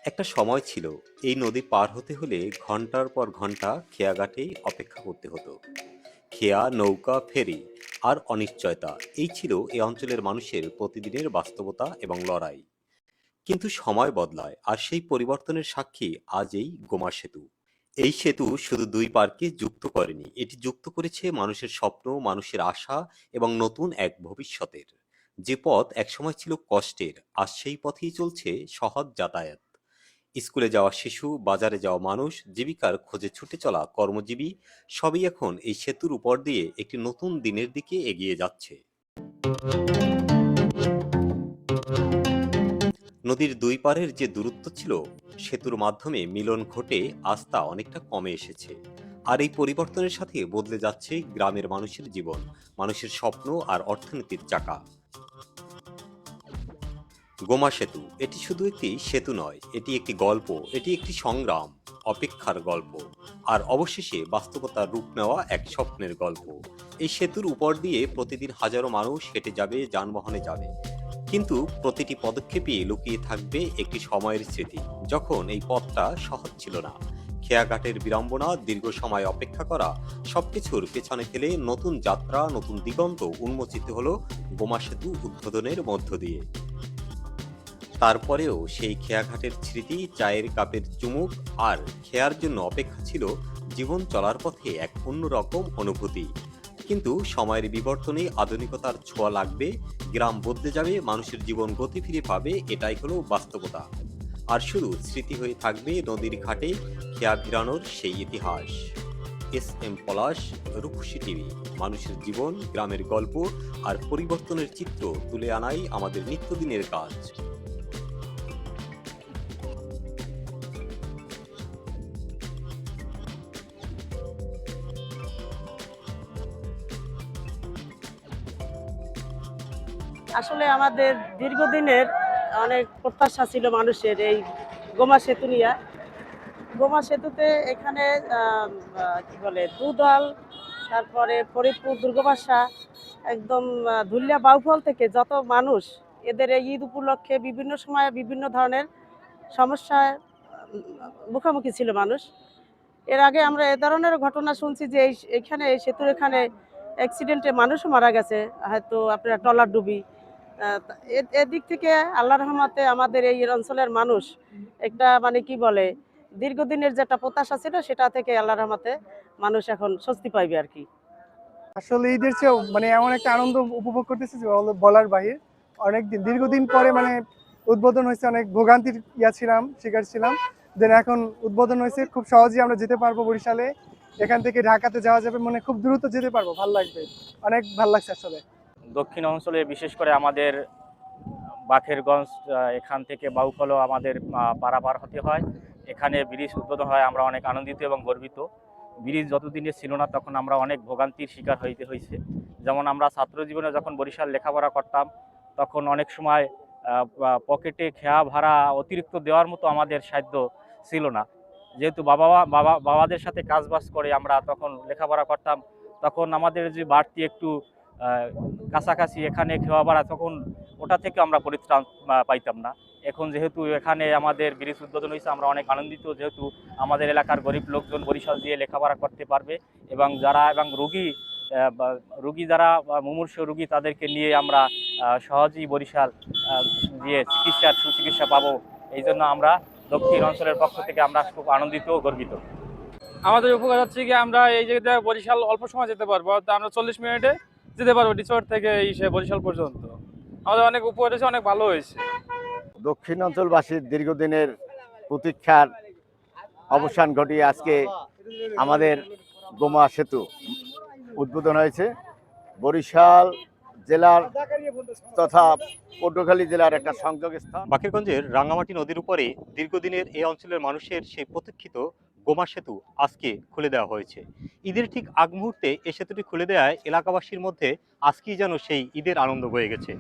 একটা সময় ছিল এই নদী পার হতে হলে ঘন্টার পর ঘন্টা খেয়াঘাটেই অপেক্ষা করতে হতো। খেয়া, নৌকা, ফেরি আর অনিশ্চয়তা, এই ছিল এই অঞ্চলের মানুষের প্রতিদিনের বাস্তবতা এবং লড়াই। কিন্তু সময় বদলায়, আর সেই পরিবর্তনের সাক্ষী আজ এই গোমা সেতু। এই সেতু শুধু দুই পারকে যুক্ত করেনি, এটি যুক্ত করেছে মানুষের স্বপ্ন, মানুষের আশা এবং নতুন এক ভবিষ্যতের। যে পথ একসময় ছিল কষ্টের, আজ সেই পথেই চলছে সহজ যাতায়াত। স্কুলে যাওয়া শিশু, বাজারে যাওয়া মানুষ, জীবিকার খোঁজে ছুটে চলা কর্মজীবী, সবই এখন এই সেতুর উপর দিয়ে একটি নতুন দিনের দিকে এগিয়ে যাচ্ছে। নদীর দুই পারের যে দূরত্ব ছিল, সেতুর মাধ্যমে মিলন ঘটে, আজ তা অনেকটা কমে এসেছে। আর এই পরিবর্তনের সাথে বদলে যাচ্ছে গ্রামের মানুষের জীবন, মানুষের স্বপ্ন আর অর্থনীতির চাকা। গোমা সেতু, এটি শুধু একটি সেতু নয়, এটি একটি গল্প, এটি একটি সংগ্রাম, অপেক্ষার গল্প, আর অবশেষে বাস্তবতার রূপ নেওয়া এক স্বপ্নের গল্প। এই সেতুর উপর দিয়ে প্রতিদিন হাজারো মানুষ হেঁটে যাবে, যানবাহনে যাবে, কিন্তু প্রতিটি পদক্ষেপে লুকিয়ে থাকবে একটি সময়ের স্মৃতি, যখন এই পথটা সহজ ছিল না। খেয়াঘাটের বিড়ম্বনা, দীর্ঘ সময় অপেক্ষা করা, সবকিছুর পেছনে ফেলে নতুন যাত্রা, নতুন দিগন্ত উন্মোচিত হলো গোমা সেতু উদ্বোধনের মধ্য দিয়ে। তারপরেও সেই খেয়াঘাটের স্মৃতি, চায়ের কাপের চুমুক আর খেয়ার জন্য অপেক্ষা ছিল জীবন চলার পথে এক অন্যরকম অনুভূতি। কিন্তু সময়ের বিবর্তনে আধুনিকতার ছোঁয়া লাগবে, গ্রাম বদলে যাবে, মানুষের জীবন গতি ফিরে পাবে, এটাই হলো বাস্তবতা। আর শুধু স্মৃতি হয়ে থাকবে নদীর ঘাটে খেয়া ভিড়ানোর সেই ইতিহাস। এস পলাশ, রূপসী টিভি। মানুষের জীবন, গ্রামের গল্প আর পরিবর্তনের চিত্র তুলে আনাই আমাদের নিত্যদিনের কাজ। আসলে আমাদের দীর্ঘদিনের অনেক প্রত্যাশা ছিল মানুষের এই গোমা সেতু নিয়ে। গোমা সেতুতে এখানে কি বলে দুদল, তারপরে ফরিদপুর, দুর্গবাসা, একদম ধুলিয়া বাউফল থেকে যত মানুষ এদের এই ঈদ উপলক্ষে বিভিন্ন সময়ে বিভিন্ন ধরনের সমস্যায় মুখোমুখি ছিল মানুষ। এর আগে আমরা এ ধরনের ঘটনা শুনছি যে এখানে এই সেতুর এখানে অ্যাক্সিডেন্টে মানুষও মারা গেছে, হয়তো আপনার ট্রলার ডুবি। এদিক থেকে আল্লাহ রহমতে আমাদের এই অঞ্চলের মানুষ একটা মানে কি বলে দীর্ঘদিনের যেটা প্রত্যাশা ছিল সেটা থেকে আল্লাহ রহমতে মানুষ এখন স্বস্তি পাইবে আর কি। আসলে ঈদের চেয়েও মানে এমন একটা আনন্দ উপভোগ করতেছি যে বলার বাহির। অনেকদিন দীর্ঘদিন পরে মানে উদ্বোধন হয়েছে, অনেক ভোগান্তির ছিলাম, শিকার ছিলাম। দেন এখন উদ্বোধন হয়েছে, খুব সহজেই আমরা যেতে পারবো বরিশালে। এখান থেকে ঢাকাতে যাওয়া যাবে, মানে খুব দ্রুত যেতে পারবো, ভাল লাগবে, অনেক ভাল লাগছে আসলে। দক্ষিণ অঞ্চলে বিশেষ করে আমাদের বাখেরগঞ্জ, এখান থেকে বাউফলও আমাদের পারাপার হতে হয়। এখানে ব্রিজ উদ্বোধন হয়, আমরা অনেক আনন্দিত এবং গর্বিত। ব্রিজ যতদিনে ছিল না তখন আমরা অনেক ভোগান্তির শিকার হইতে হয়েছে। যেমন আমরা ছাত্র জীবনে যখন বরিশাল লেখাপড়া করতাম তখন অনেক সময় পকেটে খেয়া ভাড়া অতিরিক্ত দেওয়ার মতো আমাদের সাধ্য ছিল না। যেহেতু বাবাদের সাথে কাজবাজ করে আমরা তখন লেখাপড়া করতাম, তখন আমাদের যে বাড়তি একটু কাছাকাছি এখানে খেয়া ভাড়া, তখন ওটা থেকে আমরা পরিত্রাণ পাইতাম না। এখন যেহেতু এখানে আমাদের ব্রিজ উদ্বোধন হয়েছে, আমরা অনেক আনন্দিত, যেহেতু আমাদের এলাকার গরিব লোকজন বরিশাল দিয়ে লেখাপড়া করতে পারবে এবং রুগী যারা মুমূর্ষু রুগী তাদেরকে নিয়ে আমরা সহজেই বরিশাল দিয়ে সুচিকিৎসা পাবো। এই জন্য আমরা দক্ষিণ অঞ্চলের পক্ষ থেকে আমরা খুব আনন্দিত ও গর্বিত। আমাদের উপকার হচ্ছে কি আমরা এই জায়গায় বরিশাল অল্প সময় যেতে পারবো, তো আমরা 40 মিনিটে যেতে পারবো ডিসওয়ার থেকে বরিশাল পর্যন্ত। আমাদের অনেক উপকার হয়েছে, অনেক ভালো হয়েছে। দক্ষিণ অঞ্চলবাসীর দীর্ঘদিনের প্রতীক্ষার অবসান ঘটিয়ে আজকে আমাদের গোমা সেতু উদ্বোধন হয়েছে। বরিশাল জেলার তথা পটুয়াখালী জেলার একটা সংযোগ স্থান। বাকেরগঞ্জের রাঙ্গামাটি নদীর উপরে দীর্ঘদিনের এই অঞ্চলের মানুষের সেই প্রতীক্ষিত গোমা সেতু আজকে খুলে দেওয়া হয়েছে। ঈদের ঠিক আগ মুহূর্তে এই সেতুটি খুলে দেওয়ায় এলাকাবাসীর মধ্যে আজকেই যেন সেই ঈদের আনন্দ বয়ে গেছে।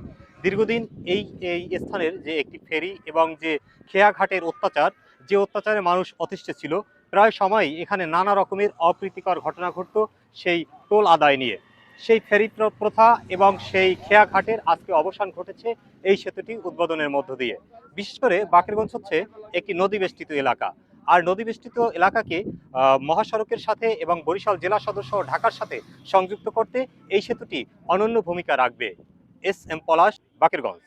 দীর্ঘদিন এই এই স্থানের যে একটি ফেরি এবং যে খেয়াঘাটের অত্যাচার, যে অত্যাচারে মানুষ অতিষ্ঠ ছিল, প্রায় সময়ই এখানে নানা রকমের অপ্রীতিকর ঘটনা ঘটত সেই টোল আদায় নিয়ে। সেই ফেরি প্রথা এবং সেই খেয়া ঘাটের আজকে অবসান ঘটেছে এই সেতুটি উদ্বোধনের মধ্য দিয়ে। বিশেষ করে বাকেরগঞ্জ হচ্ছে একটি নদী বেষ্টিত এলাকা, আর নদী বেষ্টিত এলাকাকে মহাসড়কের সাথে এবং বরিশাল জেলা সদর সহ ঢাকার সাথে সংযুক্ত করতে এই সেতুটি অনন্য ভূমিকা রাখবে। এস এম পলাশ, বাকেরগঞ্জ।